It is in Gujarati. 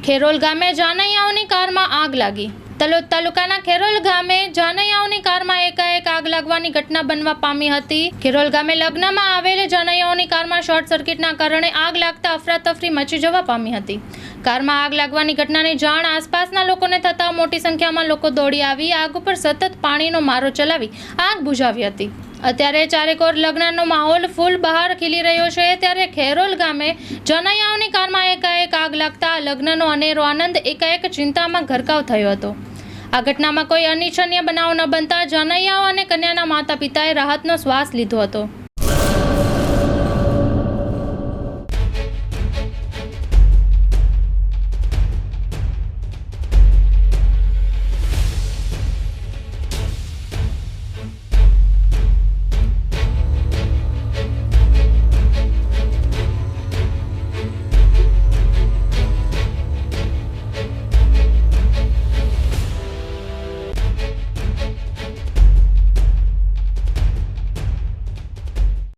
ખેરોલ ગામે જાનૈયાઓની કારમાં આગ લાગી. તલોદ તાલુકાના ખેરોલ ગામે જાનૈયાઓની કારમાં એકાએક આગ લાગવાની ઘટના બનવા પામી હતી. ખેરોલ ગામે લગ્નમાં આવેલ જાનૈયાઓની કારમાં શોર્ટ સર્કિટના કારણે આગ લાગતા અફરાતફરી મચી જવા પામી હતી. કારમાં આગ લાગવાની ઘટનાની જાણ આસપાસના લોકોને થતાં મોટી સંખ્યામાં લોકો દોડી આવી આગ ઉપર સતત પાણીનો મારો ચલાવી આગ બુઝાવી હતી. અત્યારે ચારેકોર લગ્નનો માહોલ ફૂલ બહાર ખીલી રહ્યો છે. ત્યારે ખેરોલ ગામે જાનૈયાઓની કારમાં એકાએક આગ લાગતા લગ્નનો અનેરો આનંદ એકાએક ચિંતામાં ગરકાવ થયો હતો. આ ઘટનામાં કોઈ અનિચ્છનીય બનાવ ન બનતા જાનૈયાઓ અને કન્યાના માતા પિતાએ રાહતનો શ્વાસ લીધો હતો.